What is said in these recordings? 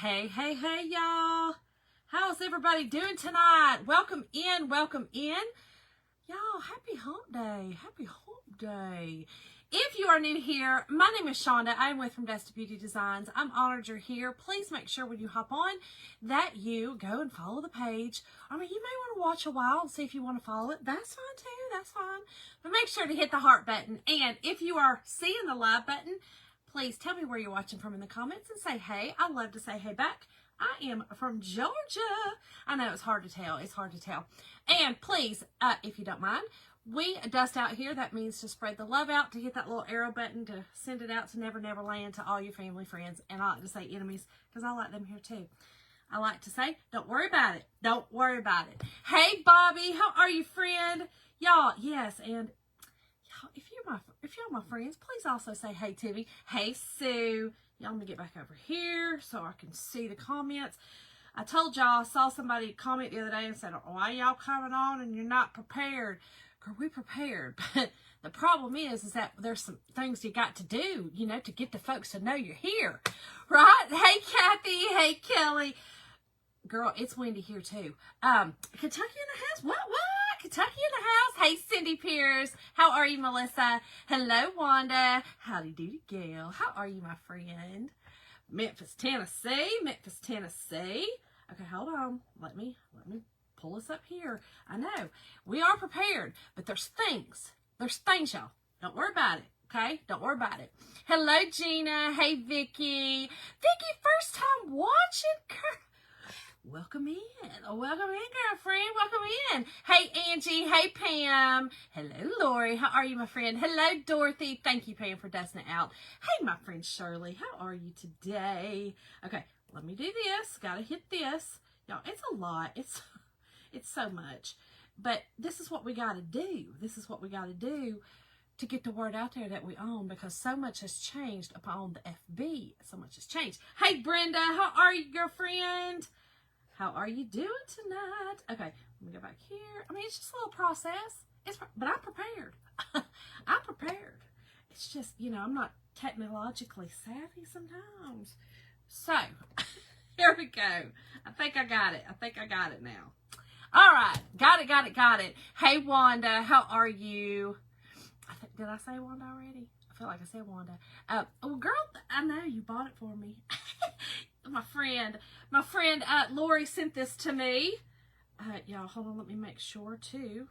Hey, hey, hey, y'all. How's everybody doing tonight? Welcome in, welcome in. Y'all, happy hump day. Happy hump day. If you are new here, my name is Shonda. I'm with From Dust to Beauty Designs. I'm honored you're here. Please make sure when you hop on that you go and follow the page. I mean, you may want to watch a while and see if you want to follow it. That's fine too. That's fine. But make sure to hit the heart button. And if you are seeing the live button, please tell me where you're watching from in the comments and say hey. I love to say hey back. I am from Georgia. I know it's hard to tell. It's hard to tell. And please, if you don't mind, we dust out here. That means to spread the love out, to hit that little arrow button, to send it out to Never Never Land, to all your family, friends, and I like to say enemies because I like them here too. I like to say, don't worry about it. Don't worry about it. Hey, Bobby, how are you, friend? Y'all, yes, and if y'all my friends, please also say hey to me. Hey, Sue. Y'all, let me get back over here so I can see the comments. I told y'all, I saw somebody comment the other day and said, why y'all coming on and you're not prepared? Girl, we prepared. But the problem is that there's some things you got to do, you know, to get the folks to know you're here. Right? Hey, Kathy. Hey, Kelly. Girl, it's windy here too. Kentucky in the house? What? Kentucky in the house? Hey, Cindy Pierce. How are you, Melissa? Hello, Wanda. Howdy doody, gal. How are you, my friend? Memphis, Tennessee. Memphis, Tennessee. Okay, hold on. Let me pull us up here. I know we are prepared, but there's things, y'all. Don't worry about it. Okay, don't worry about it. Hello, Gina. Hey, Vicky. Vicky, first time watching, girl. Welcome in. Welcome in, girlfriend. Welcome in. Hey, Angie. Hey, Pam. Hello, Lori. How are you, my friend? Hello, Dorothy. Thank you, Pam, for dusting it out. Hey, my friend Shirley. How are you today? Okay, let me do this. Gotta hit this. Y'all, it's a lot. It's so much. But this is what we gotta do. This is what we gotta do to get the word out there that we own, because so much has changed upon the FB. So much has changed. Hey, Brenda. How are you, girlfriend? How are you doing tonight? Okay, let me go back here. I mean, it's just a little process. But I'm prepared. I'm prepared. It's just, you know, I'm not technologically savvy sometimes. So, here we go. I think I got it now. All right. Got it. Hey, Wanda. How are you? Did I say Wanda already? I feel like I said Wanda. Oh, girl, I know you bought it for me. My friend, Lori sent this to me. Y'all, hold on. Let me make sure to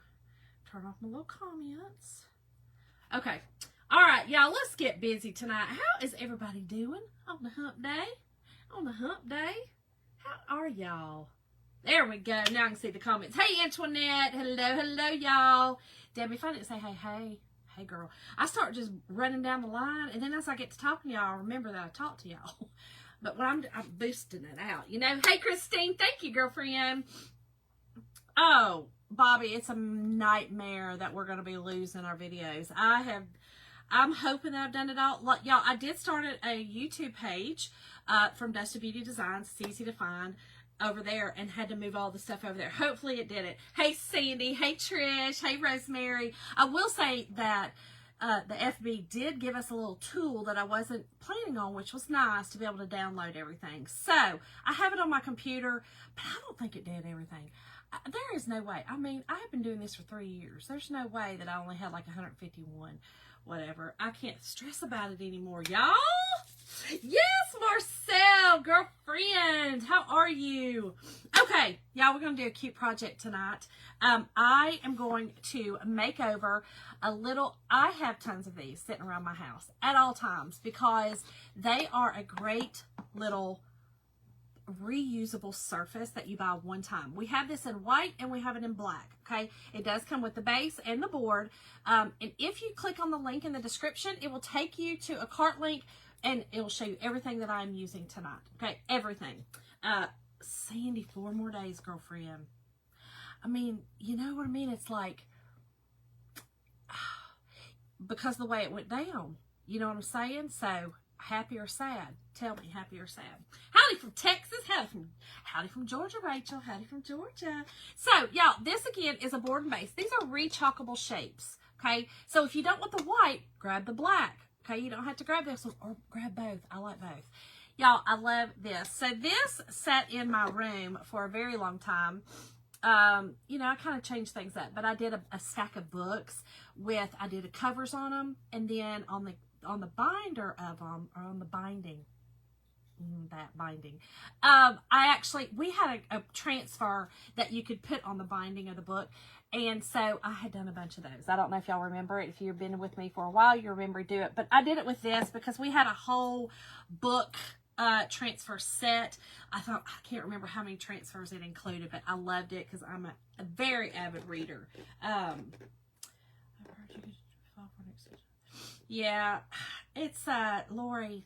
turn off my little comments. Okay. All right, y'all, let's get busy tonight. How is everybody doing on the hump day? On the hump day? How are y'all? There we go. Now I can see the comments. Hey, Antoinette. Hello, y'all. Debbie, if I didn't say hey, girl. I start just running down the line, and then as I get to talking to y'all, I remember that I talked to y'all. But when I'm boosting it out, you know. Hey, Christine, thank you, girlfriend. Oh, Bobby, it's a nightmare that we're going to be losing our videos. I'm hoping that I've done it all. Like, y'all, I did start a YouTube page from Dust to Beauty Designs. It's easy to find over there, and had to move all the stuff over there. Hopefully it did it. Hey, Sandy. Hey, Trish. Hey, Rosemary. I will say that the FB did give us a little tool that I wasn't planning on, which was nice to be able to download everything. So I have it on my computer, but I don't think it did everything. There is no way. I mean, I have been doing this for 3 years. There's no way that I only had like 151, whatever. I can't stress about it anymore, y'all. Yes, Marcel, girlfriend, how are you? Okay, y'all, we're going to do a cute project tonight. I am going to make over I have tons of these sitting around my house at all times because they are a great little reusable surface that you buy one time. We have this in white and we have it in black. Okay, it does come with the base and the board. And if you click on the link in the description, it will take you to a cart link and it will show you everything that I'm using tonight. Okay, everything. Sandy, 4 more days, girlfriend. I mean, you know what I mean? It's like, because the way it went down. You know what I'm saying? So, happy or sad? Tell me, happy or sad? Howdy from Texas. Howdy from Georgia, Rachel. Howdy from Georgia. So, y'all, this again is a board and base. These are rechalkable shapes. Okay, so if you don't want the white, grab the black. Okay, you don't have to grab this one or grab both. I like both. Y'all, I love this. So this sat in my room for a very long time. You know, I kind of changed things up, but I did a stack of books I did covers on them, and then on the binder of them, or on the binding, that binding, we had a transfer that you could put on the binding of the book. And so I had done a bunch of those. I don't know if y'all remember it. If you've been with me for a while, you remember to do it. But I did it with this because we had a whole book transfer set. I can't remember how many transfers it included, but I loved it because I'm a very avid reader. Yeah, it's Lori,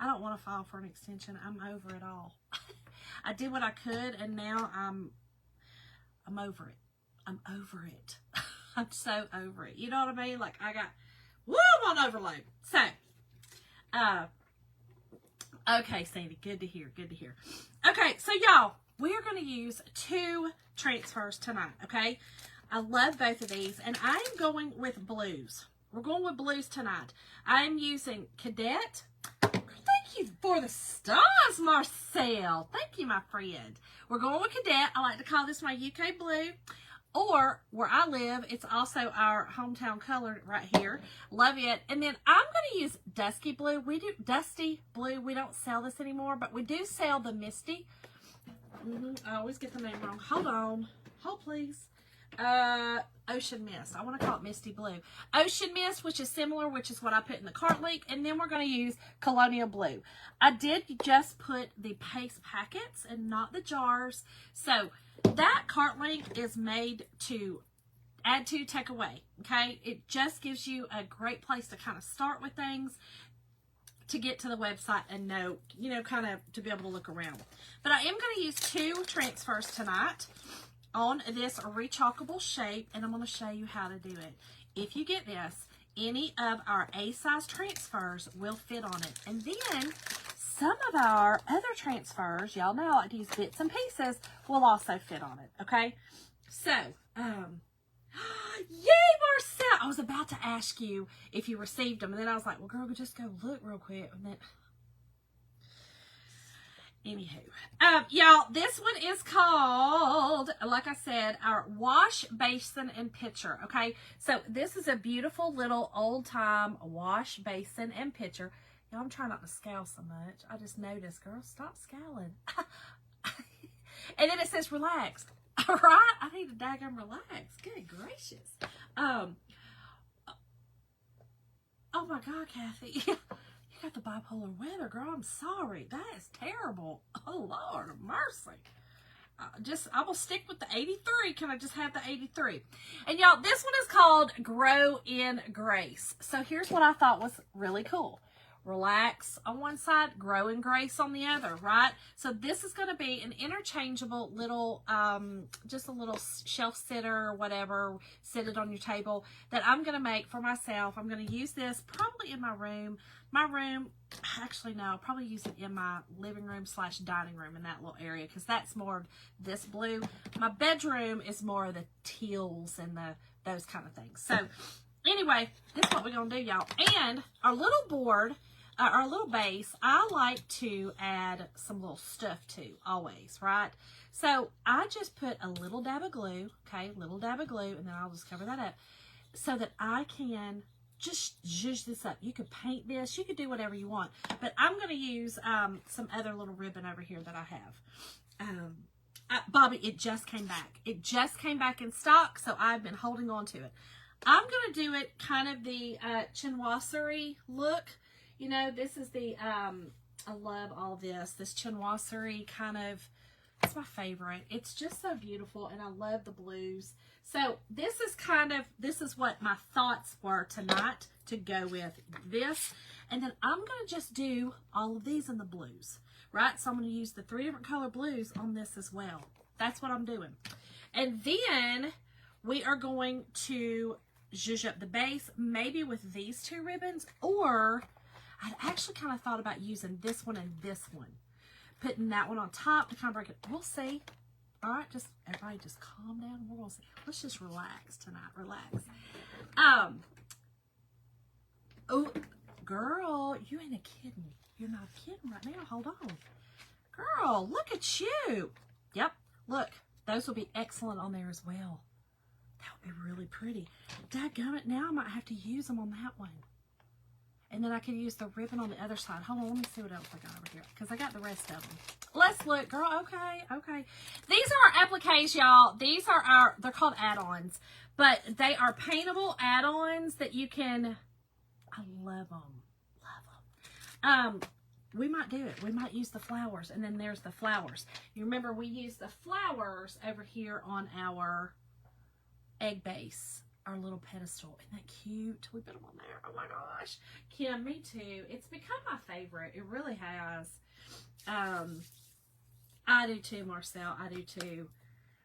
I don't want to file for an extension. I'm over it all. I did what I could, and now I'm over it. I'm over it. I'm so over it. You know what I mean? Like, I'm on overload. So, okay, Sandy, good to hear. Good to hear. Okay, so y'all, we're going to use 2 transfers tonight, okay? I love both of these, and I'm going with blues. We're going with blues tonight. I'm using Cadet. Thank you for the stars, Marcel. Thank you, my friend. We're going with Cadet. I like to call this my UK blue. Or, where I live, it's also our hometown color right here. Love it. And then I'm going to use Dusty Blue. Dusty Blue. We don't sell this anymore, but we do sell the Misty. I always get the name wrong. Hold on. Hold, please. Ocean Mist. I want to call it Misty Blue. Ocean Mist, which is similar, which is what I put in the cart link. And then we're going to use Colonial Blue. I did just put the paste packets and not the jars. So, that cart link is made to add to, take away, okay? It just gives you a great place to kind of start with things, to get to the website and know, you know, kind of to be able to look around. But I am going to use 2 transfers tonight on this rechalkable shape, and I'm going to show you how to do it. If you get this, any of our A-size transfers will fit on it. And then some of our other transfers, y'all know I like to use bits and pieces, will also fit on it, okay? So, yay, Marcel! I was about to ask you if you received them, and then I was like, well, girl, just go look real quick. And then, anywho, y'all, this one is called, like I said, our wash basin and pitcher, okay? So, this is a beautiful little old-time wash basin and pitcher. Y'all, I'm trying not to scowl so much. I just noticed, girl, stop scowling. And then it says relax. All right? I need to daggone relax. Good gracious. Oh my God, Kathy. You got the bipolar weather, girl. I'm sorry. That is terrible. Oh, Lord of mercy. I will stick with the 83. Can I just have the 83? And y'all, this one is called Grow in Grace. So here's what I thought was really cool. Relax on one side, grow in grace on the other, right? So this is going to be an interchangeable little, just a little shelf sitter or whatever, sit it on your table that I'm going to make for myself. I'm going to use this probably in my room. Actually, no, I'll probably use it in my living room / dining room in that little area because that's more of this blue. My bedroom is more of the teals and those kind of things. So anyway, this is what we're going to do, y'all. And our little board, our little base, I like to add some little stuff to, always, right? So I just put a little dab of glue, okay, little dab of glue, and then I'll just cover that up so that I can just zhuzh this up. You could paint this, you could do whatever you want, but I'm going to use some other little ribbon over here that I have. Bobby, it just came back. It just came back in stock, so I've been holding on to it. I'm going to do it kind of the chinoiserie look. You know, this is the, I love all this chinoiserie kind of, it's my favorite. It's just so beautiful, and I love the blues. So this is what my thoughts were tonight to go with this. And then I'm going to just do all of these in the blues, right? So I'm going to use the 3 different color blues on this as well. That's what I'm doing. And then we are going to zhuzh up the base, maybe with these 2 ribbons, or I'd actually kind of thought about using this one and this one. Putting that one on top to kind of break it. We'll see. All right, everybody just calm down. We're going to see. Let's just relax tonight. Relax. Oh, girl, you ain't kidding me. You're not kidding right now. Hold on. Girl, look at you. Yep, look. Those will be excellent on there as well. That would be really pretty. Dadgummit, now I might have to use them on that one. And then I could use the ribbon on the other side. Hold on, let me see what else I got over here. Because I got the rest of them. Let's look, girl. Okay, okay. These are our appliques, y'all. These are they're called add-ons. But they are paintable add-ons that you can, I love them. Love them. We might do it. We might use the flowers. And then there's the flowers. You remember we used the flowers over here on our egg base. Our little pedestal. Isn't that cute? We put them on there. Oh my gosh. Kim, me too. It's become my favorite. It really has. I do too, Marcel. I do too.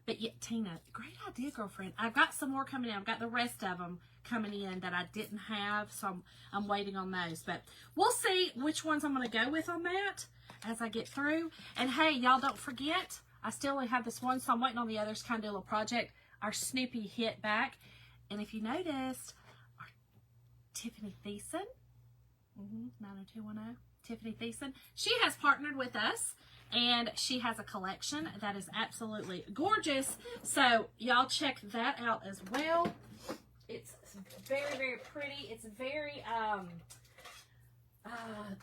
But yet, Tina, great idea, girlfriend. I've got some more coming in. I've got the rest of them coming in that I didn't have, so I'm waiting on those. But we'll see which ones I'm going to go with on that as I get through. And hey, y'all don't forget, I still only have this one, so I'm waiting on the others to kind of do a little project. Our Snoopy hit back. And if you noticed, our Tiffany Thiessen, 90210, Tiffany Thiessen, she has partnered with us. And she has a collection that is absolutely gorgeous. So y'all check that out as well. It's very, very pretty. It's very,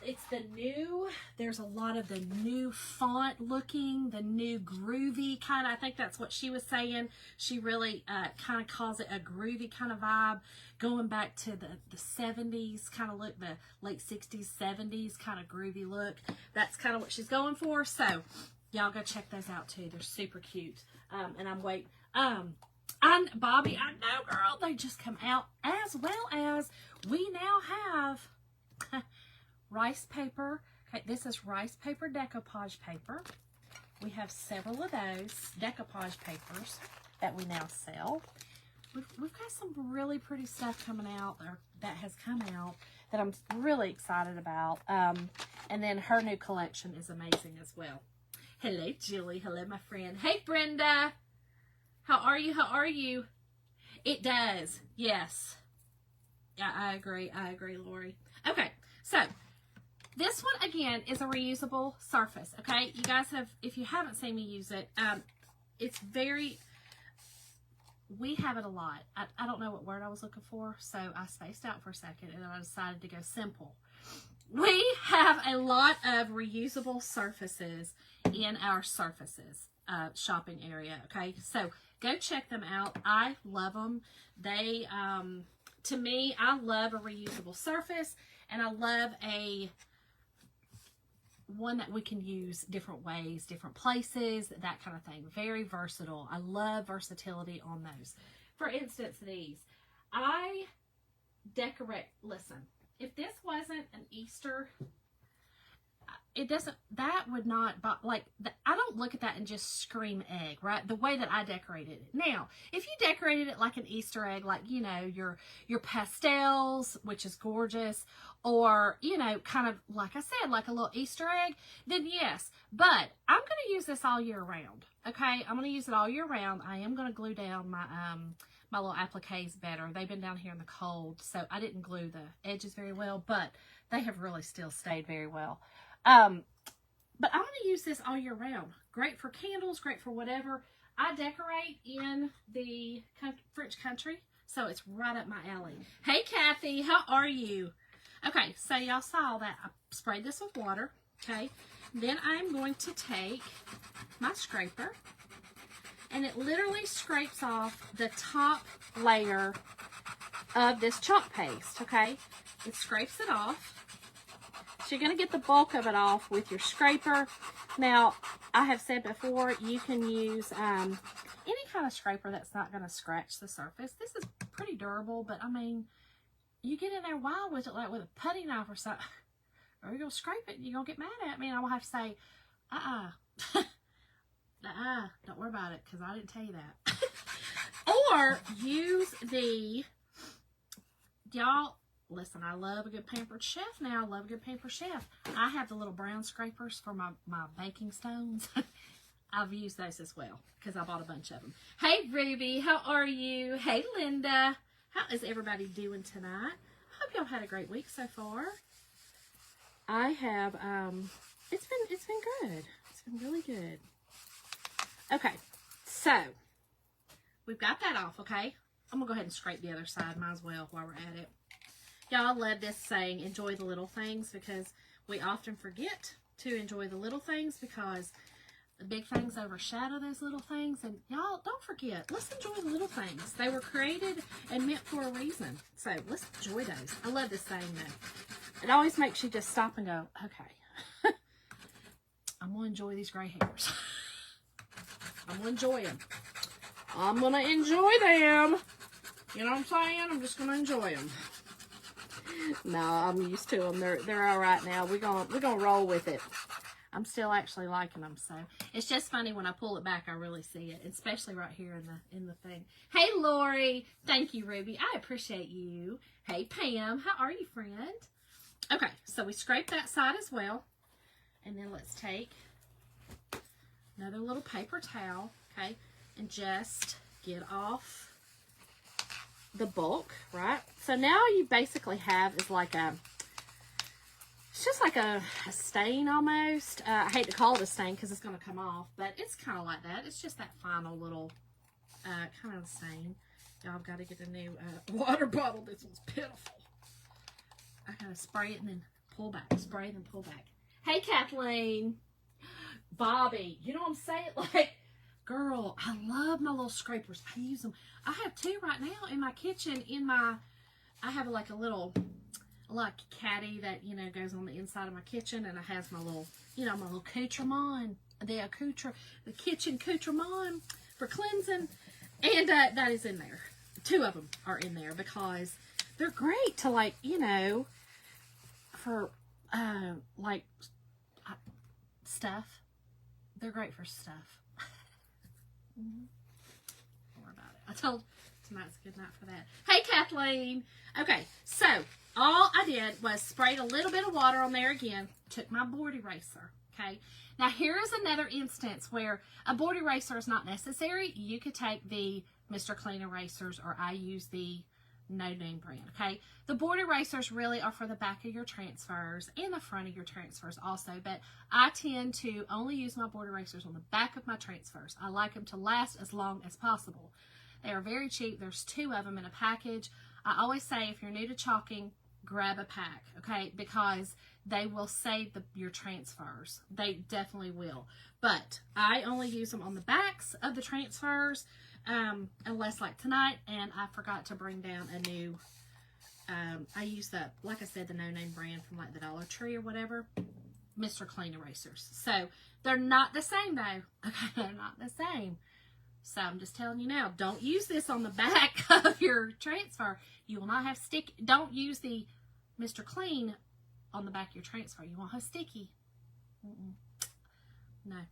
it's the new, there's a lot of the new font looking, the new groovy kind of, I think that's what she was saying. She really kind of calls it a groovy kind of vibe, going back to the 70s kind of look, the late 60s, 70s kind of groovy look. That's kind of what she's going for. So y'all go check those out too. They're super cute. And I'm waiting. And Bobby, I know, girl, they just come out, as well as we now have rice paper. Okay, this is rice paper decoupage paper. We have several of those decoupage papers that we now sell. We've got some really pretty stuff coming out, or that has come out, that I'm really excited about. And then her new collection is amazing as well. Hello, Julie. Hello, my friend. Hey, Brenda. How are you? How are you? It does. Yes. Yeah, I agree. I agree, Lori. Okay, so this one, again, is a reusable surface, okay? You guys have, if you haven't seen me use it, it's very, we have it a lot. I don't know what word I was looking for, so I spaced out for a second, and then I decided to go simple. We have a lot of reusable surfaces in our surfaces shopping area, okay? So go check them out. I love them. They, to me, I love a reusable surface, and I love one that we can use different ways, different places, that kind of thing. Very versatile. I love versatility on those. For instance, these. I decorate, listen, if this wasn't an Easter, it doesn't, that would not, like, I don't look at that and just scream egg, right? The way that I decorated it. Now, if you decorated it like an Easter egg, like, you know, your pastels, which is gorgeous, or, you know, kind of, like I said, like a little Easter egg, then yes. But I'm going to use this all year round, okay? I'm going to use it all year round. I am going to glue down my, my little appliques better. They've been down here in the cold, so I didn't glue the edges very well, but they have really still stayed very well. But I'm going to use this all year round. Great for candles, great for whatever. I decorate in the French country, so it's right up my alley. Hey, Kathy, how are you? Okay, so y'all saw that. I sprayed this with water, okay? Then I'm going to take my scraper, and it literally scrapes off the top layer of this chalk paste, okay? It scrapes it off. So you're going to get the bulk of it off with your scraper. Now, I have said before, you can use any kind of scraper that's not going to scratch the surface. This is pretty durable, but I mean, you get in there wild with it, like with a putty knife or something, or you're going to scrape it and you're going to get mad at me, and I will have to say, don't worry about it, because I didn't tell you that. Or use the, y'all, listen, I love a good Pampered Chef now. I love a good Pampered Chef. I have the little brown scrapers for my baking stones. I've used those as well, because I bought a bunch of them. Hey, Ruby, how are you? Hey, Linda. How is everybody doing tonight? I hope y'all had a great week so far. I have, it's been good. It's been really good. Okay, so we've got that off, okay? I'm going to go ahead and scrape the other side. Might as well while we're at it. Y'all, I love this saying, enjoy the little things, because we often forget to enjoy the little things because the big things overshadow those little things. And y'all, don't forget, let's enjoy the little things. They were created and meant for a reason. So let's enjoy those. I love this saying, though. It always makes you just stop and go, okay, I'm going to enjoy these gray hairs. I'm going to enjoy them. I'm going to enjoy them. You know what I'm saying? I'm just going to enjoy them. No, I'm used to them. They're all right now. We're gonna roll with it. I'm still actually liking them, so it's just funny when I pull it back. I really see it, especially right here in the thing. Hey, Lori, thank you, Ruby. I appreciate you. Hey, Pam, how are you, friend? Okay, so we scrape that side as well, and then let's take another little paper towel, okay, and just get off the bulk, right? So now you basically have is like it's just like a stain almost. I hate to call it a stain because it's going to come off, but it's kind of like that. It's just that final little kind of stain. Y'all, I've got to get a new water bottle. This one's pitiful. I got to spray it and then pull back. Spray and then pull back. Hey, Kathleen. Bobby. You know what I'm saying? Like, girl, I love my little scrapers. I use them. I have two right now in my kitchen. I have like a little, like caddy that, you know, goes on the inside of my kitchen, and it has my little, you know, my little accoutrement, the kitchen accoutrement for cleansing, and that is in there. Two of them are in there because they're great to, like, you know, for like stuff. They're great for stuff. Don't worry about it. I told tonight's a good night for that. Hey, Kathleen. Okay, so all I did was sprayed a little bit of water on there again. Took my board eraser. Okay. Now here is another instance where a board eraser is not necessary. You could take the Mr. Clean erasers, or I use the No Name brand. Okay. The board erasers really are for the back of your transfers and the front of your transfers also, but I tend to only use my board erasers on the back of my transfers. I like them to last as long as possible. They are very cheap. There's two of them in a package. I always say if you're new to chalking, grab a pack, okay, because they will save your transfers. They definitely will. But I only use them on the backs of the transfers, unless like tonight, and I forgot to bring down a new, I use the, like I said, the No Name brand from like the Dollar Tree or whatever, Mr. Clean erasers. So they're not the same though, okay, they're not the same. So I'm just telling you now, don't use this on the back of your transfer. You will not have sticky. Don't use the Mr. Clean on the back of your transfer. You won't have sticky. No.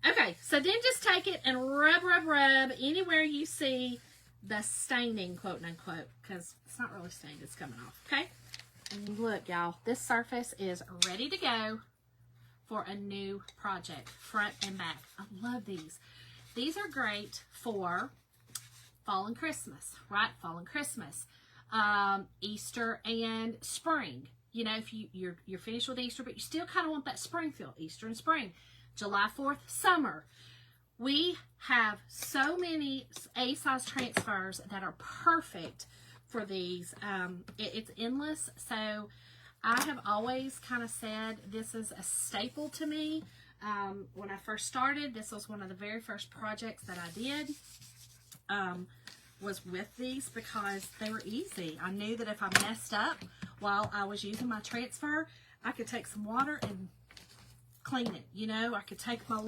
Okay, so then just take it and rub anywhere you see the staining, quote unquote, because it's not really stained, it's coming off, okay? And look, y'all, this surface is ready to go for a new project, front and back. I love these. These are great for fall and Christmas, right? Fall and Christmas, Easter and spring. You know, if you're finished with Easter, but you still kind of want that spring feel, Easter and spring. July 4th, summer. We have so many A-size transfers that are perfect for these. It's endless. So I have always kind of said this is a staple to me. When I first started, this was one of the very first projects that I did, was with these because they were easy. I knew that if I messed up while I was using my transfer, I could take some water and clean it. You know, I could take my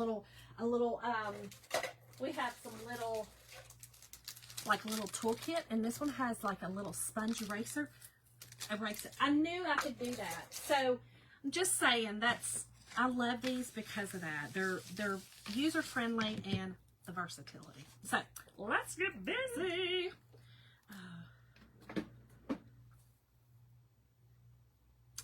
we have some little toolkit, and this one has like a little sponge eraser. Erase it. I knew I could do that. So I'm just saying I love these because of that. They're user friendly and the versatility. So let's get busy.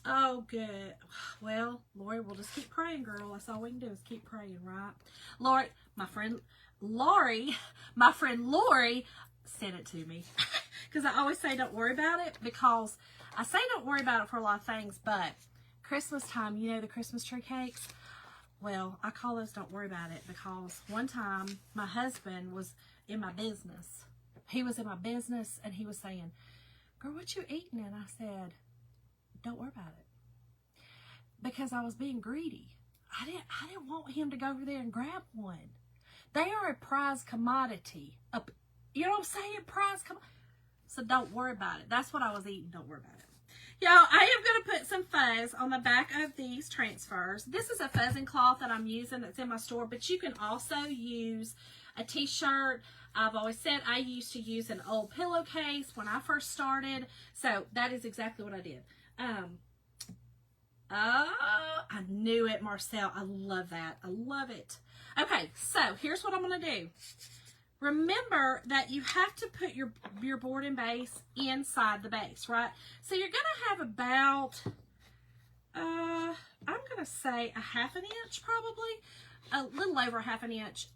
Oh, good. Well, Lori, we'll just keep praying, girl. That's all we can do is keep praying, right? Lori, my friend Lori sent it to me. Because I always say don't worry about it, because I say don't worry about it for a lot of things, but Christmas time, you know, the Christmas tree cakes. Well, I call those don't worry about it, because one time my husband was in my business. He was in my business and he was saying, girl, what you eating? And I said, don't worry about it. Because I was being greedy. I didn't want him to go over there and grab one. They are a prize commodity. You know what I'm saying? Prize commodity. So don't worry about it. That's what I was eating. Don't worry about it. Y'all, I am going to put some fuzz on the back of these transfers. This is a fuzzing cloth that I'm using that's in my store, but you can also use a t-shirt. I've always said I used to use an old pillowcase when I first started. So that is exactly what I did. Oh, I knew it, Marcel. I love that. I love it. Okay, so here's what I'm going to do. Remember that you have to put your board and base inside the base, right? So you're going to have about, I'm going to say a ½ inch, probably, a little over ½ inch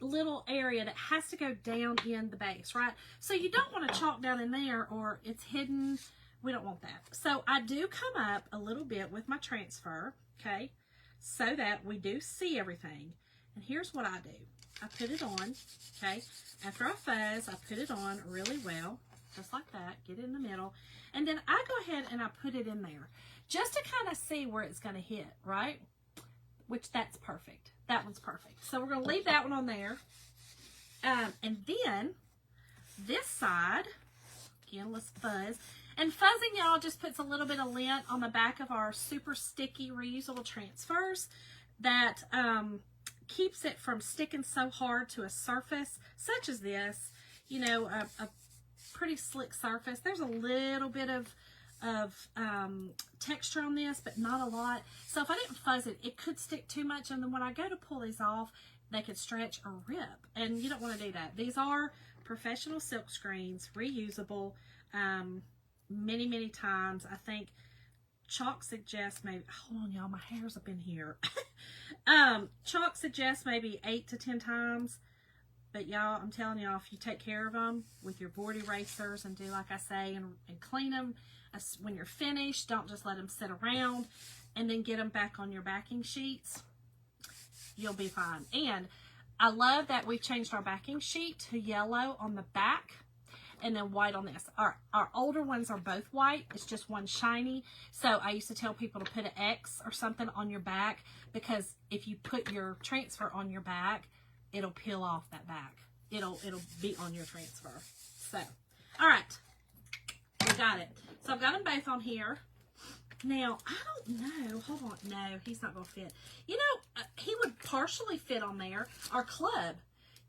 little area that has to go down in the base, right? So you don't want to chalk down in there or it's hidden. We don't want that. So I do come up a little bit with my transfer, okay, so that we do see everything. And here's what I do. I put it on, okay. After I fuzz, I put it on really well, just like that. Get it in the middle. And then I go ahead and I put it in there just to kind of see where it's going to hit, right? Which that's perfect. That one's perfect. So we're going to leave that one on there. And then this side, again, let's fuzz. And fuzzing, y'all, just puts a little bit of lint on the back of our super sticky reusable transfers that keeps it from sticking so hard to a surface such as this, you know, a pretty slick surface. There's a little bit of texture on this, but not a lot. So if I didn't fuzz it, it could stick too much, and then when I go to pull these off, they could stretch or rip, and you don't want to do that. These are professional silk screens, reusable, many times. I think Chalk suggests maybe, hold on y'all, my hair's up in here. Chalk suggests maybe 8 to 10 times, but y'all, I'm telling y'all, if you take care of them with your board erasers and do like I say, and clean them when you're finished, don't just let them sit around, and then get them back on your backing sheets, you'll be fine. And I love that we've changed our backing sheet to yellow on the back and then white on this. Our older ones are both white. It's just one shiny. So I used to tell people to put an X or something on your back, because if you put your transfer on your back, it'll peel off that back. It'll be on your transfer. So, all right. We got it. So I've got them both on here. Now, I don't know. Hold on. No, he's not going to fit. You know, he would partially fit on there. Our club,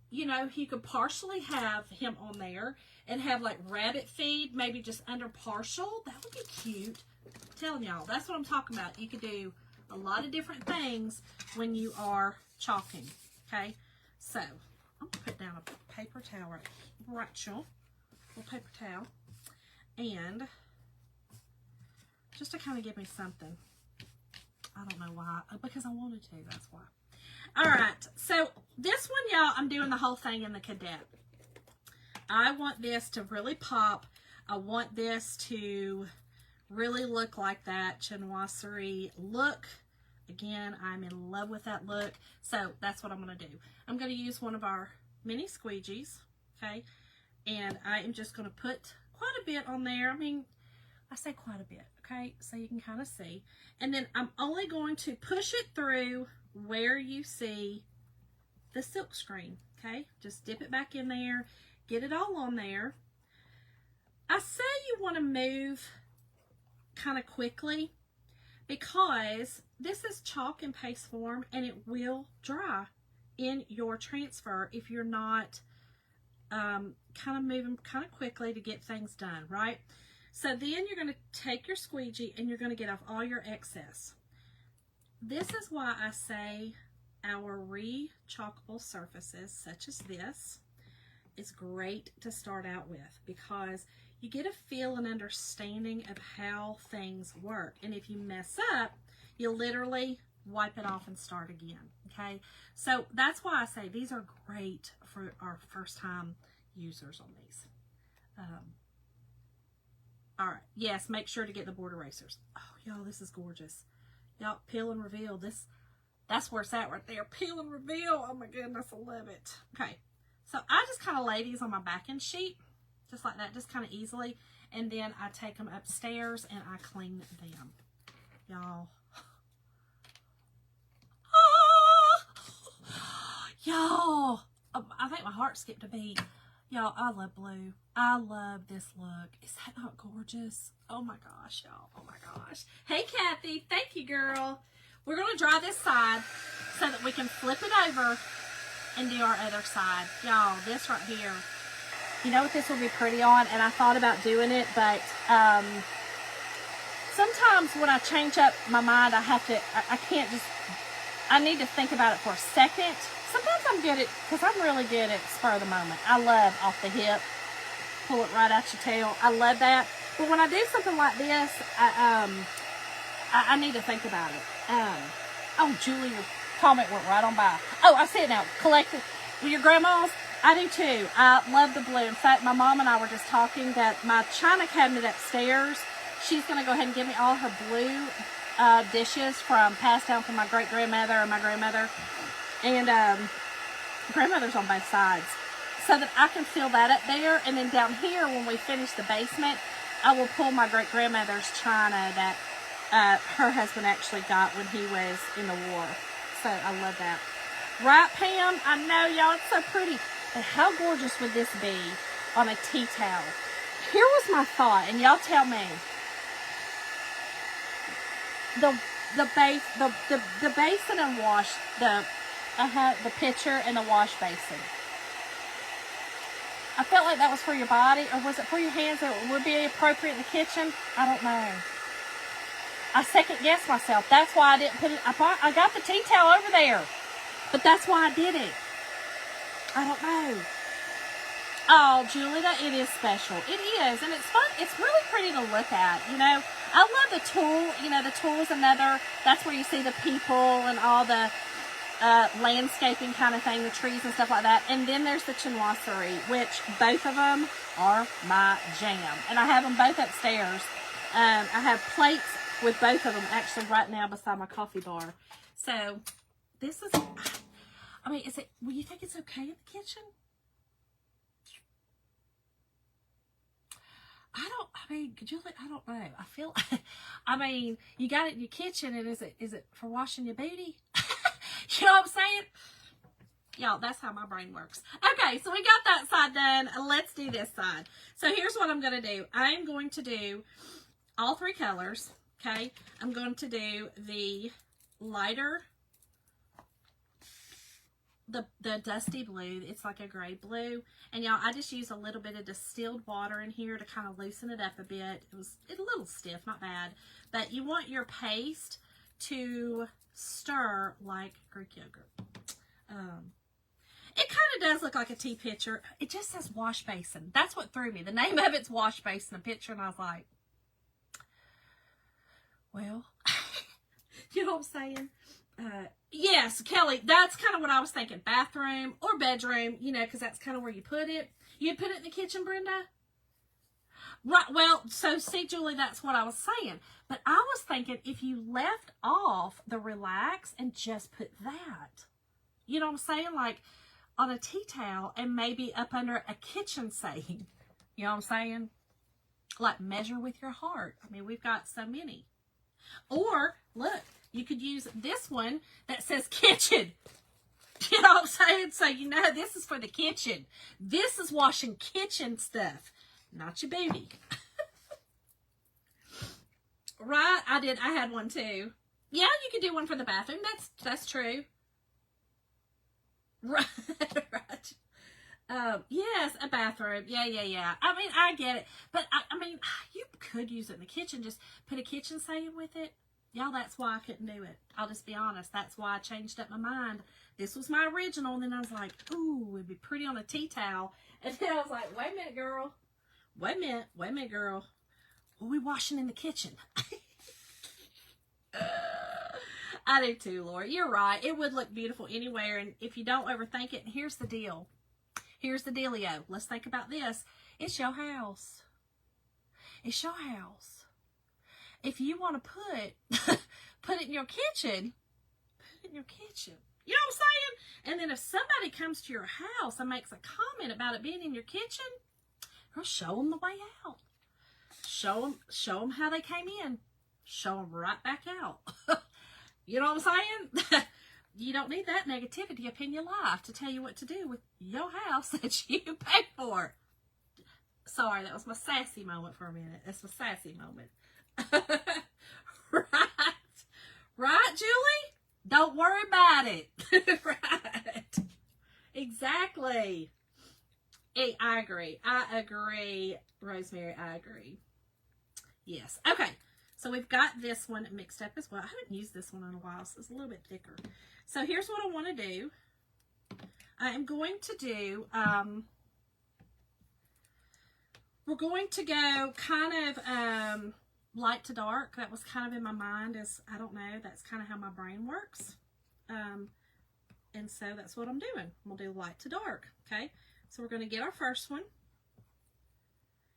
you know, he could partially have him on there and have like rabbit feed, maybe just under partial. That would be cute. I'm telling y'all, that's what I'm talking about. You could do a lot of different things when you are chalking. Okay, so I'm going to put down a paper towel right, Rachel. A little paper towel. And just to kind of give me something. I don't know why. Because I wanted to, that's why. All right, so this one, y'all, I'm doing the whole thing in the cadet. I want this to really pop. I want this to really look like that chinoiserie look. Again, I'm in love with that look. So that's what I'm going to do. I'm going to use one of our mini squeegees, okay? And I am just going to put quite a bit on there. I mean, I say quite a bit, okay? So you can kind of see. And then I'm only going to push it through where you see the silk screen, okay? Just dip it back in there. Get it all on there. I say you want to move kind of quickly because this is chalk and paste form and it will dry in your transfer if you're not kind of moving kind of quickly to get things done, right? So then you're going to take your squeegee and you're going to get off all your excess. This is why I say our re-chalkable surfaces, such as this, is great to start out with, because you get a feel and understanding of how things work. And if you mess up, you literally wipe it off and start again, okay? So that's why I say these are great for our first time users on these. All right. Yes, make sure to get the board erasers. Oh, y'all, this is gorgeous. Y'all, peel and reveal. That's where it's at right there. Peel and reveal. Oh, my goodness, I love it. Okay. So I just kind of lay these on my back-end sheet, just like that, just kind of easily. And then I take them upstairs and I clean them. Y'all. Y'all. I think my heart skipped a beat. Y'all, I love blue. I love this look. Is that not gorgeous? Oh my gosh, y'all. Oh my gosh. Hey, Kathy. Thank you, girl. We're going to dry this side so that we can flip it over and do our other side. Y'all, this right here. You know what this will be pretty on? And I thought about doing it, but sometimes when I change up my mind, I can't just, I need to think about it for a second. Sometimes I'm good at, because I'm really good at spur of the moment. I love off the hip, pull it right out your tail. I love that. But when I do something like this, I need to think about it. Oh, Julie, your comment went right on by. Oh, I see it now. Collected with your grandma's. I do too. I love the blue. In fact, my mom and I were just talking that my china cabinet upstairs, she's going to go ahead and give me all her blue dishes passed down from my great-grandmother and my grandmother. And grandmother's on both sides. So that I can fill that up there. And then down here, when we finish the basement, I will pull my great-grandmother's china that her husband actually got when he was in the war. So I love that. Right, Pam? I know, y'all, it's so pretty. But how gorgeous would this be on a tea towel? Here was my thought, and y'all tell me. The basin and wash, the pitcher and the wash basin. I felt like that was for your body, or was it for your hands? Or it would be appropriate in the kitchen. I don't know. I second guessed myself. That's why I didn't put it. I got the tea towel over there, but that's why I did it. I don't know. Oh, Julie, it is special. It is, and it's fun. It's really pretty to look at. You know, I love the tulle. You know, the tulle is another. That's where you see the people and all the landscaping kind of thing, the trees and stuff like that. And then there's the chinoiserie, which both of them are my jam. And I have them both upstairs. I have plates with both of them actually right now beside my coffee bar. So this is, I mean, will you think it's okay in the kitchen? Julie, I don't know. I feel, I mean, you got it in your kitchen, and is it for washing your booty? You know what I'm saying? Y'all, that's how my brain works. Okay, so we got that side done. Let's do this side. So here's what I'm going to do. I'm going to do all three colors, okay? I'm going to do the lighter, the dusty blue. It's like a gray blue. And y'all, I just use a little bit of distilled water in here to kind of loosen it up a bit. It's a little stiff, not bad. But you want your paste to stir like Greek yogurt. It kind of does look like a tea pitcher. It just says wash basin. That's what threw me. The name of it's wash basin, a pitcher, and I was like, well, you know what I'm saying? Yes, Kelly, that's kind of what I was thinking. Bathroom or bedroom, you know, because that's kind of where you put it. You'd put it in the kitchen, Brenda? Right, well, so see, Julie, that's what I was saying. But I was thinking if you left off the relax and just put that, you know what I'm saying? Like on a tea towel and maybe up under a kitchen saying, you know what I'm saying? Like measure with your heart. I mean, we've got so many. Or, look, you could use this one that says kitchen. You know what I'm saying? So, you know, this is for the kitchen. This is washing kitchen stuff, not your booty. Right? I had one too. Yeah, you could do one for the bathroom. That's true. Right. Right. Yes, a bathroom. Yeah. I mean, I get it. But, I mean, you could use it in the kitchen. Just put a kitchen saying with it. Y'all, that's why I couldn't do it. I'll just be honest. That's why I changed up my mind. This was my original. And then I was like, ooh, it'd be pretty on a tea towel. And then I was like, wait a minute, girl. Wait a minute, girl. What are we washing in the kitchen? I do too, Laura. You're right. It would look beautiful anywhere. And if you don't overthink it, here's the deal. Here's the dealio. Let's think about this. It's your house. It's your house. If you want to put it in your kitchen, put it in your kitchen. You know what I'm saying? And then if somebody comes to your house and makes a comment about it being in your kitchen, girl, show them the way out. Show them how they came in. Show them right back out. You know what I'm saying? You don't need that negativity up in your life to tell you what to do with your house that you paid for. Sorry, that was my sassy moment for a minute. That's my sassy moment. Right? Right, Julie? Don't worry about it. Right. Exactly. I agree. I agree, Rosemary. I agree. Yes. Okay. So we've got this one mixed up as well. I haven't used this one in a while, so it's a little bit thicker. So here's what I want to do. I am going to do, we're going to go kind of light to dark. That was kind of in my mind as, I don't know, that's kind of how my brain works. And so that's what I'm doing. We'll do light to dark, okay? So we're going to get our first one.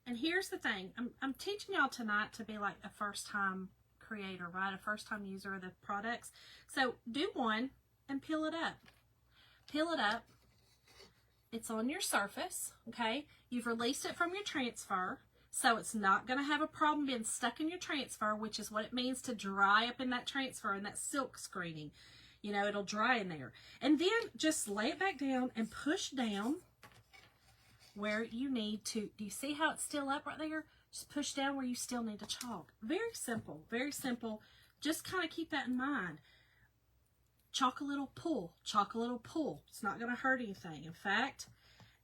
And here's the thing. I'm teaching y'all tonight to be like a first-time creator, right? A first-time user of the products. So do one and peel it up. Peel it up. It's on your surface, okay? You've released it from your transfer, so it's not going to have a problem being stuck in your transfer, which is what it means to dry up in that transfer and that silk screening. You know, it'll dry in there. And then just lay it back down and push down where you need to. Do you see how it's still up right there? Just push down where you still need to chalk. Very simple, very simple. Just kind of keep that in mind. Chalk a little, pull. Chalk a little, pull. It's not going to hurt anything. In fact,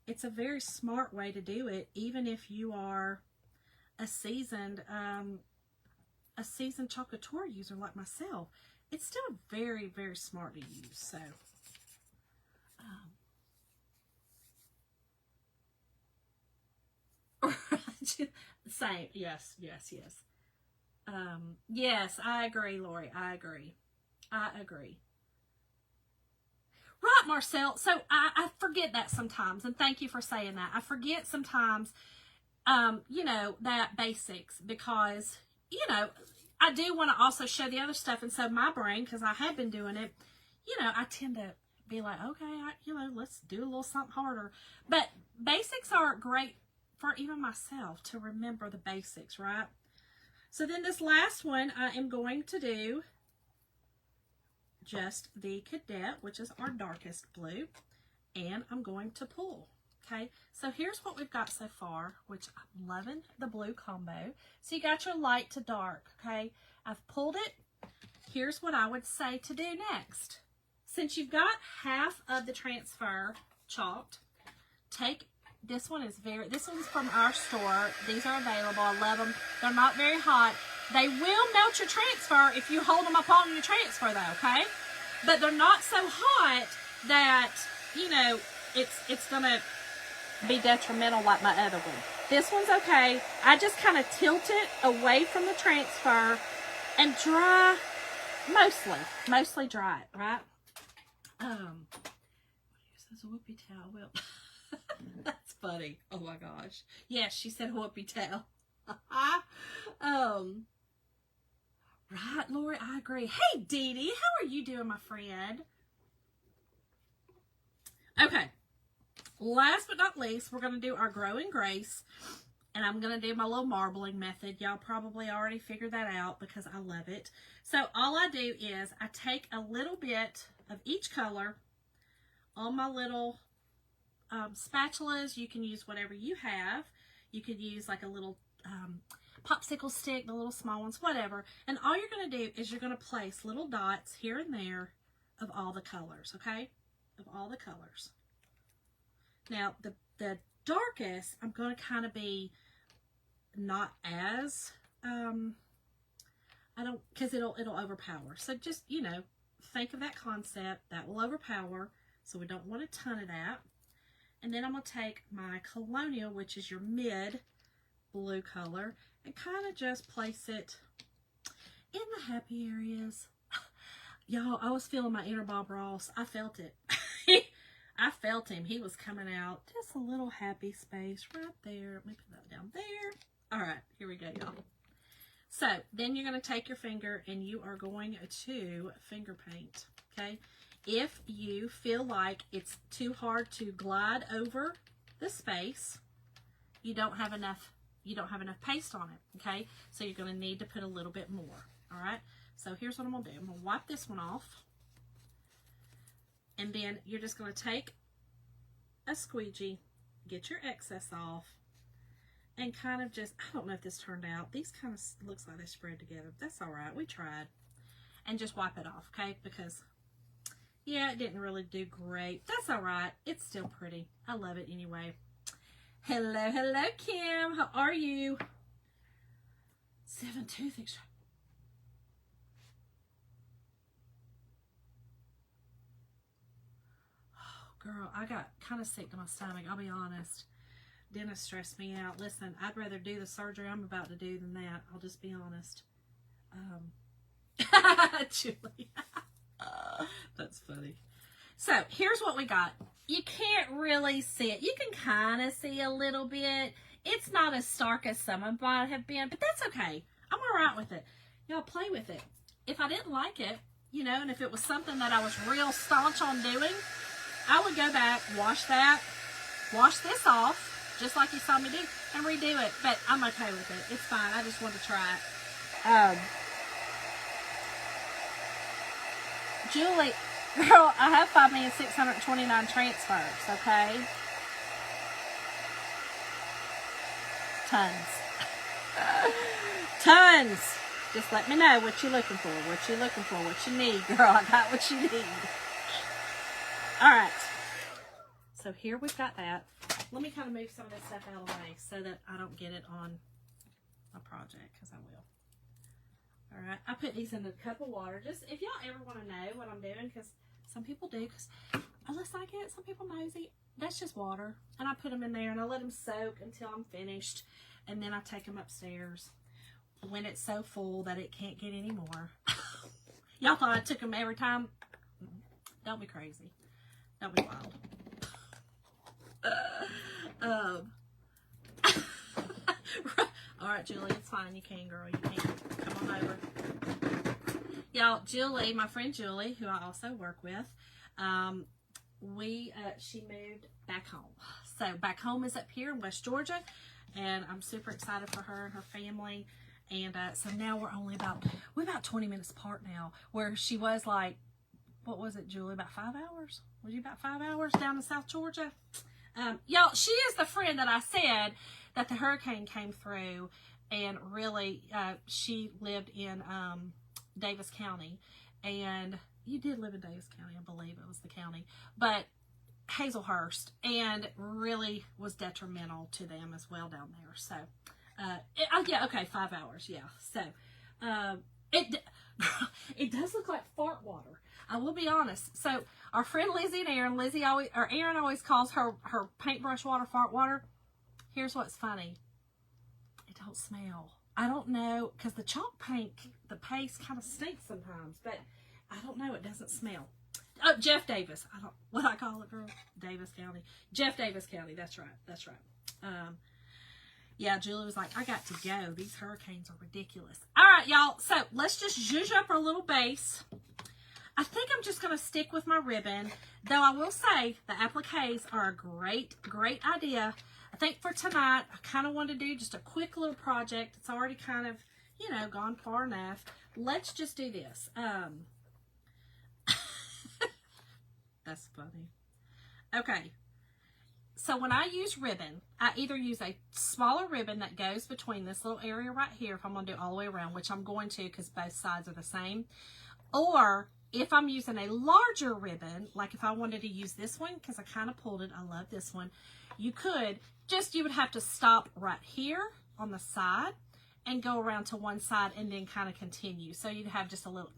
it's a very smart way to do it, even if you are a seasoned Chalkatoire user like myself. It's still very, very smart to use. So, same. Yes. Yes, I agree, Lori. I agree. Right, Marcel. So I forget that sometimes, and thank you for saying that. I forget sometimes, you know, that basics, because, you know, I do want to also show the other stuff, and so my brain, because I have been doing it, you know, I tend to be like, okay, you know, let's do a little something harder. But basics are great for even myself to remember the basics, right? So then this last one, I am going to do just the Cadet, which is our darkest blue, and I'm going to pull. Okay, so here's what we've got so far, which I'm loving the blue combo. So you got your light to dark, okay? I've pulled it. Here's what I would say to do next. Since you've got half of the transfer chalked, take, this one's from our store. These are available. I love them. They're not very hot. They will melt your transfer if you hold them up on your transfer though, okay? But they're not so hot that, you know, it's gonna be detrimental like my other one. This one's okay. I just kind of tilt it away from the transfer and dry, mostly dry it, right? This is a whoopee towel. Well, that's funny. Oh my gosh. Yes, she said whoopee towel. Right, Lori, I agree. Hey, Dee Dee, how are you doing, my friend? Okay. Last but not least, we're going to do our Growing Grace, and I'm going to do my little marbling method. Y'all probably already figured that out because I love it. So all I do is I take a little bit of each color on my little spatulas. You can use whatever you have. You could use like a little popsicle stick, the little small ones, whatever. And all you're going to do is you're going to place little dots here and there of all the colors, okay? Of all the colors. Now, the darkest, I'm going to kind of be not as, because it'll overpower. So just, you know, think of that concept. That will overpower, so we don't want a ton of that. And then I'm going to take my Colonial, which is your mid blue color, and kind of just place it in the happy areas. Y'all, I was feeling my inner Bob Ross. I felt it. I felt him. He was coming out. Just a little happy space right there. Let me put that down there. All right, here we go, y'all. So then you're going to take your finger and you are going to finger paint, okay? If you feel like it's too hard to glide over the space, you don't have enough paste on it, okay? So you're going to need to put a little bit more, all right? So here's what I'm going to do. I'm going to wipe this one off. And then you're just going to take a squeegee, get your excess off, and kind of just, I don't know if this turned out. These kind of looks like they spread together. That's all right. We tried. And just wipe it off, okay? Because, yeah, it didn't really do great. That's all right. It's still pretty. I love it anyway. Hello, hello, Kim. How are you? 7 tooth extraction. Oh, girl, I got kind of sick to my stomach. I'll be honest. Dentist stressed me out. Listen, I'd rather do the surgery I'm about to do than that. I'll just be honest. Julie. That's funny. So here's what we got. You can't really see it. You can kind of see a little bit. It's not as stark as some of mine have been, but that's okay. I'm all right with it. Y'all play with it. If I didn't like it, you know, and if it was something that I was real staunch on doing, I would go back, wash this off, just like you saw me do, and redo it. But I'm okay with it. It's fine. I just wanted to try it. Julie, girl, I have 5,629 transfers, okay? Tons. Tons. Just let me know what you're looking for, what you need, girl. I got what you need. All right. So here we've got that. Let me kind of move some of this stuff out of the way so that I don't get it on my project, because I will. All right. I put these in a cup of water. Just if y'all ever want to know what I'm doing, because some people do, because unless I get some people nosy, that's just water. And I put them in there and I let them soak until I'm finished. And then I take them upstairs when it's so full that it can't get any more. Y'all thought I took them every time? Don't be crazy. Don't be wild. All right, Julie, it's fine. You can, girl. You can. Come on over. Y'all, Julie, my friend Julie, who I also work with, she moved back home. So back home is up here in West Georgia, and I'm super excited for her and her family. And so now we're about 20 minutes apart now, where she was like, what was it, Julie, about 5 hours? Was you about 5 hours down in South Georgia? Y'all, she is the friend that I said that the hurricane came through, and really, she lived in Davis County, and you did live in Davis County, I believe it was the county, but Hazelhurst, and really was detrimental to them as well down there. So, yeah, okay, 5 hours, yeah. So, it does look like fart water. I will be honest. So our friend Lizzie and Aaron, Aaron always calls her paintbrush water fart water. Here's what's funny. It don't smell. I don't know, because the chalk paint, the paste kind of stinks sometimes, but I don't know. It doesn't smell. Oh, Jeff Davis. What I call it, girl? Davis County. Jeff Davis County. That's right. That's right. Yeah, Julie was like, I got to go. These hurricanes are ridiculous. All right, y'all. So let's just zhuzh up our little base. I think I'm just going to stick with my ribbon, though I will say the appliques are a great, great idea. I think for tonight, I kind of want to do just a quick little project. It's already kind of, you know, gone far enough. Let's just do this. That's funny. Okay. So when I use ribbon, I either use a smaller ribbon that goes between this little area right here, if I'm going to do all the way around, which I'm going to because both sides are the same, or if I'm using a larger ribbon, like if I wanted to use this one, because I kind of pulled it, I love this one, you would have to stop right here on the side and go around to one side and then kind of continue. So you'd have just a little,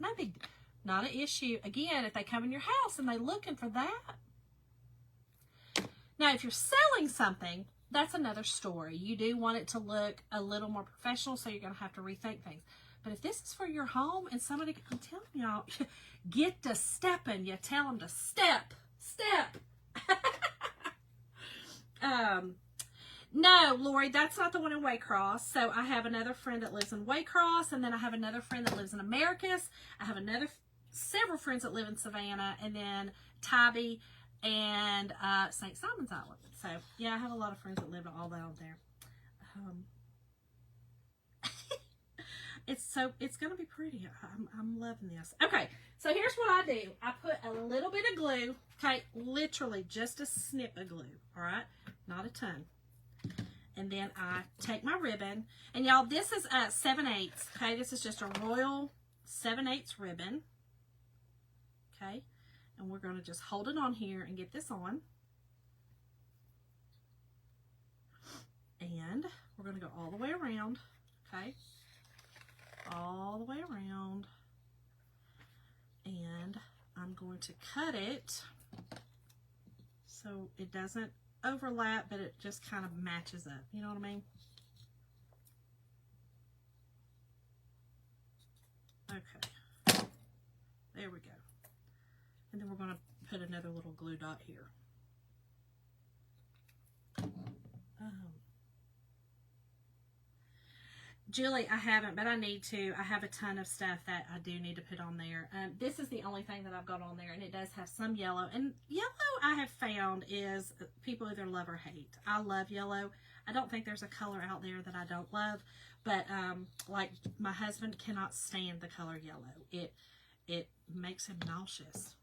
not an issue. Again, if they come in your house and they're looking for that. Now, if you're selling something, that's another story. You do want it to look a little more professional, so you're going to have to rethink things. But if this is for your home and somebody, I'm telling y'all, get to stepping. You tell them to step. No, Lori, that's not the one in Waycross. So I have another friend that lives in Waycross, and then I have another friend that lives in Americus. I have several friends that live in Savannah, and then Tybee and St. Simon's Island. So yeah, I have a lot of friends that live all down there. It's gonna be pretty. I'm loving this. Okay, so here's what I do. I put a little bit of glue. Okay, literally just a snip of glue. All right, not a ton. And then I take my ribbon, and y'all, this is 7/8. Okay, this is just a royal 7/8 ribbon. Okay, and we're gonna just hold it on here and get this on. And we're gonna go all the way around. Okay. All the way around, and I'm going to cut it so it doesn't overlap, but it just kind of matches up. You know what I mean? Okay, there we go. And then we're going to put another little glue dot here. Julie, I haven't, but I need to. I have a ton of stuff that I do need to put on there. This is the only thing that I've got on there, and it does have some yellow. And yellow, I have found, is people either love or hate. I love yellow. I don't think there's a color out there that I don't love, but like my husband cannot stand the color yellow. It makes him nauseous.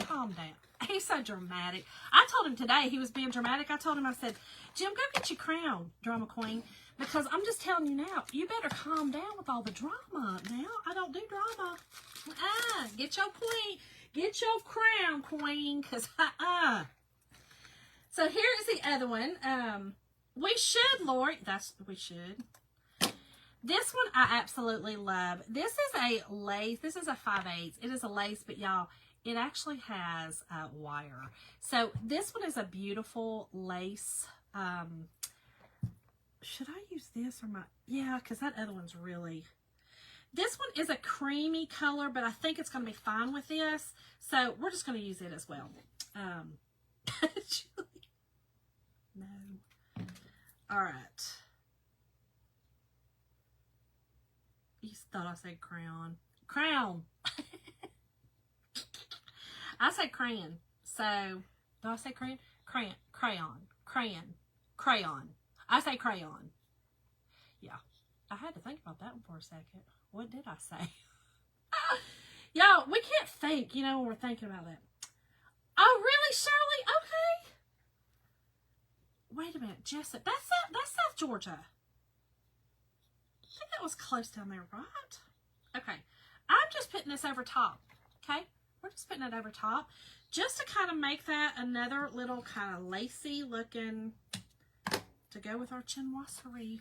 Calm down. He's so dramatic. I told him today he was being dramatic. I told him, I said, Jim, go get your crown, drama queen. Because I'm just telling you now, you better calm down with all the drama. Now, I don't do drama. Get your queen, get your crown, queen. Because, So here's the other one. We should, Lori. We should. This one I absolutely love. This is a lace. This is a 5/8. It is a lace, but y'all, it actually has wire. So this one is a beautiful lace. Should I use this or my... Yeah, because that other one's really... This one is a creamy color, but I think it's going to be fine with this. So we're just going to use it as well. No. All right. You thought I said crayon. Crown. I say crayon. So, do I say crayon? Crayon. I say crayon. Yeah. I had to think about that one for a second. What did I say? Y'all, we can't think, when we're thinking about that. Oh, really, Shirley? Okay. Wait a minute, Jessup. That's South Georgia. I think that was close down there, right? Okay. I'm just putting this over top. Okay? We're just putting it over top. Just to kind of make that another little kind of lacy looking... to go with our chinoiserie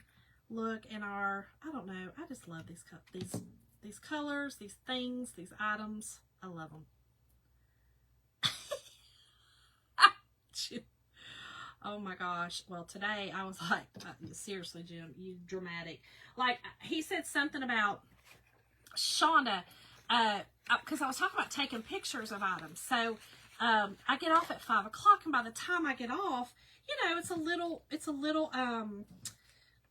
look and our, I don't know, I just love these colors, these things, these items. I love them. Oh my gosh. Well, today I was like, seriously, Jim, you dramatic. Like, he said something about Shonda, because I was talking about taking pictures of items. So I get off at 5 o'clock, and by the time I get off, it's a little, I'm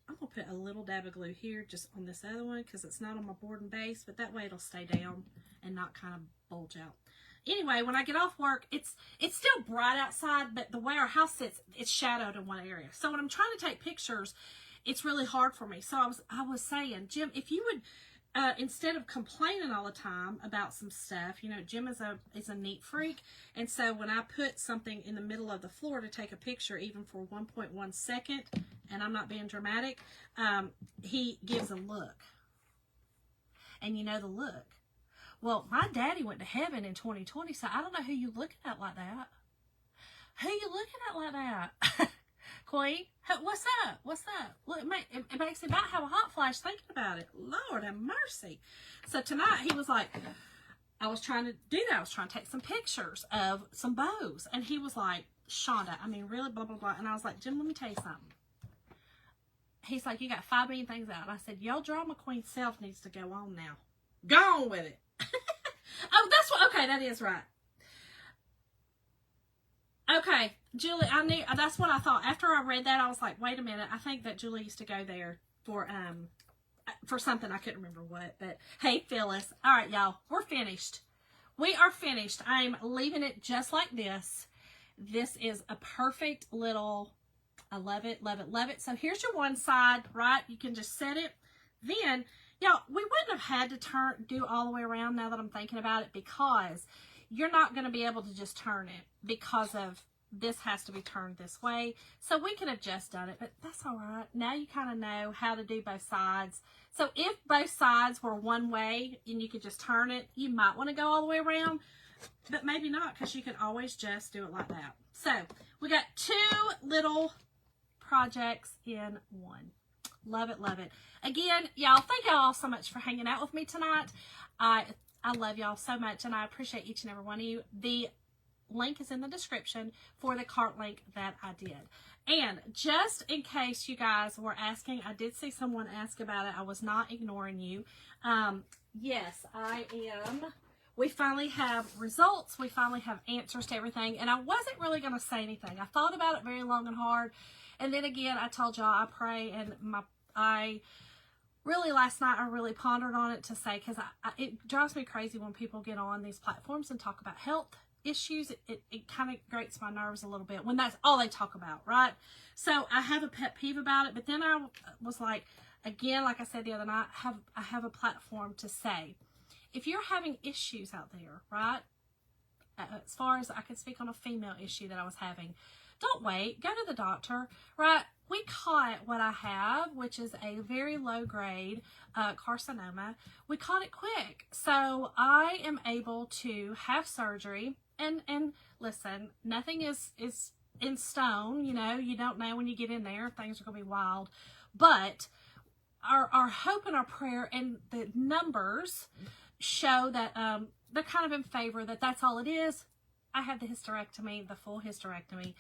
going to put a little dab of glue here just on this other one because it's not on my board and base, but that way it'll stay down and not kind of bulge out. Anyway, when I get off work, it's still bright outside, but the way our house sits, it's shadowed in one area. So when I'm trying to take pictures, it's really hard for me. So I was saying, Jim, if you would, instead of complaining all the time about some stuff, Jim is a neat freak. And so when I put something in the middle of the floor to take a picture, even for 1.1 second, and I'm not being dramatic, he gives a look. And the look. Well, my daddy went to heaven in 2020, so I don't know who you looking at like that. Who you looking at like that? Queen, what's up? What's up? Look, it makes me about have a hot flash thinking about it. Lord have mercy. So tonight he was like, I was trying to do that. I was trying to take some pictures of some bows. And he was like, Shonda, I mean, really, blah, blah, blah. And I was like, Jim, let me tell you something. He's like, you got 5 million things out. And I said, your drama queen self needs to go on now. Go on with it. Oh, that's what, okay, that is right. Okay, Julie, I knew, that's what I thought. After I read that, I was like, wait a minute. I think that Julie used to go there for something. I couldn't remember what, but hey, Phyllis. All right, y'all, we're finished. We are finished. I'm leaving it just like this. This is a perfect little, I love it, love it, love it. So here's your one side, right? You can just set it. Then, y'all, we wouldn't have had to do all the way around now that I'm thinking about it, because you're not going to be able to just turn it because of this has to be turned this way. So we could have just done it, but that's all right. Now you kind of know how to do both sides. So if both sides were one way and you could just turn it, you might want to go all the way around, but maybe not, because you can always just do it like that. So we got two little projects in one. Love it, love it. Again, y'all, thank y'all so much for hanging out with me tonight. I love y'all so much, and I appreciate each and every one of you. The link is in the description for the cart link that I did. And just in case you guys were asking, I did see someone ask about it. I was not ignoring you. Yes, I am. We finally have results. We finally have answers to everything. And I wasn't really going to say anything. I thought about it very long and hard. And then again, I told y'all I pray, and really, last night, I really pondered on it to say, because it drives me crazy when people get on these platforms and talk about health issues. It kind of grates my nerves a little bit when that's all they talk about, right? So I have a pet peeve about it, but then I was like, again, like I said the other night, I have a platform to say, if you're having issues out there, right, as far as I can speak on a female issue that I was having, don't wait, go to the doctor, right? We caught what I have, which is a very low grade carcinoma. We caught it quick. So I am able to have surgery, and listen, nothing is in stone. You know, you don't know when you get in there, things are going to be wild, but our hope and our prayer and the numbers show that they're kind of in favor that that's all it is. I had the hysterectomy, the full hysterectomy,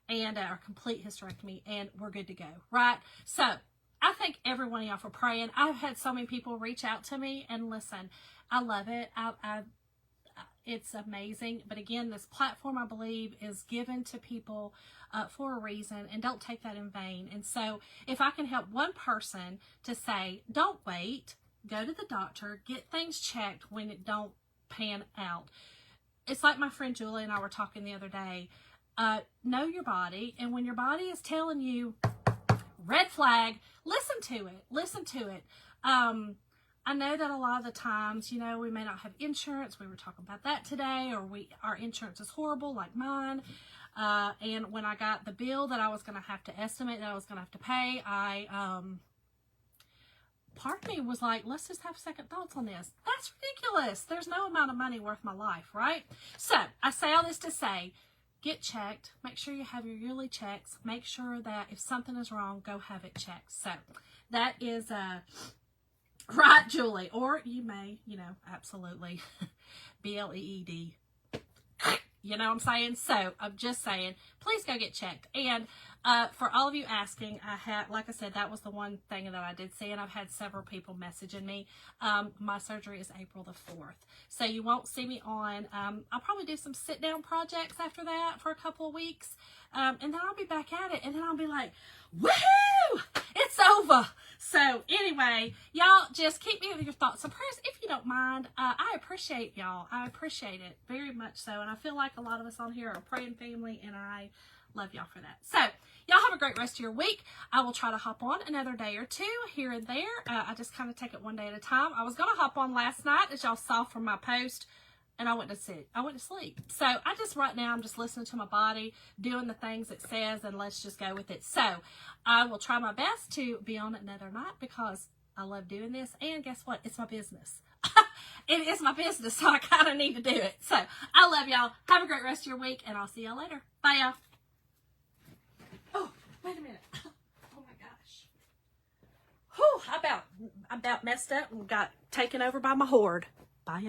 and our complete hysterectomy, and we're good to go, right? So I thank every one of y'all for praying. I've had so many people reach out to me, and listen, I love it. It's amazing. But again, this platform, I believe, is given to people for a reason, and don't take that in vain. And so if I can help one person to say, don't wait, go to the doctor, get things checked when it don't pan out. It's like my friend Julie and I were talking the other day. Know your body, and when your body is telling you red flag, listen to it. Listen to it. I know that a lot of the times, you know, we may not have insurance. We were talking about that today, or our insurance is horrible, like mine. And when I got the bill that I was going to have to estimate that I was going to have to pay, part of me was like, let's just have second thoughts on this. That's ridiculous. There's no amount of money worth my life, right? So I say all this to say, get checked. Make sure you have your yearly checks. Make sure that if something is wrong, go have it checked. So that is right, Julie. Or you may, you know, absolutely BLEED. You know what I'm saying? So I'm just saying, please go get checked. And for all of you asking, like I said, that was the one thing that I did see, and I've had several people messaging me. My surgery is April the 4th. So you won't see me on. I'll probably do some sit-down projects after that for a couple of weeks. And then I'll be back at it, and then I'll be like, woohoo! It's over. So anyway, y'all just keep me with your thoughts and prayers if you don't mind. I appreciate y'all. I appreciate it very much so. And I feel like a lot of us on here are a praying family, and I love y'all for that. So y'all have a great rest of your week. I will try to hop on another day or two here and there. I just kind of take it one day at a time. I was going to hop on last night, as y'all saw from my post, and I went to sleep. So right now, I'm just listening to my body, doing the things it says, and let's just go with it. So I will try my best to be on another night, because I love doing this. And guess what? It's my business. It is my business, so I kind of need to do it. So I love y'all. Have a great rest of your week, and I'll see y'all later. Bye, y'all. Oh, wait a minute. Oh my gosh. Whew, I about messed up and got taken over by my horde. Bye, y'all.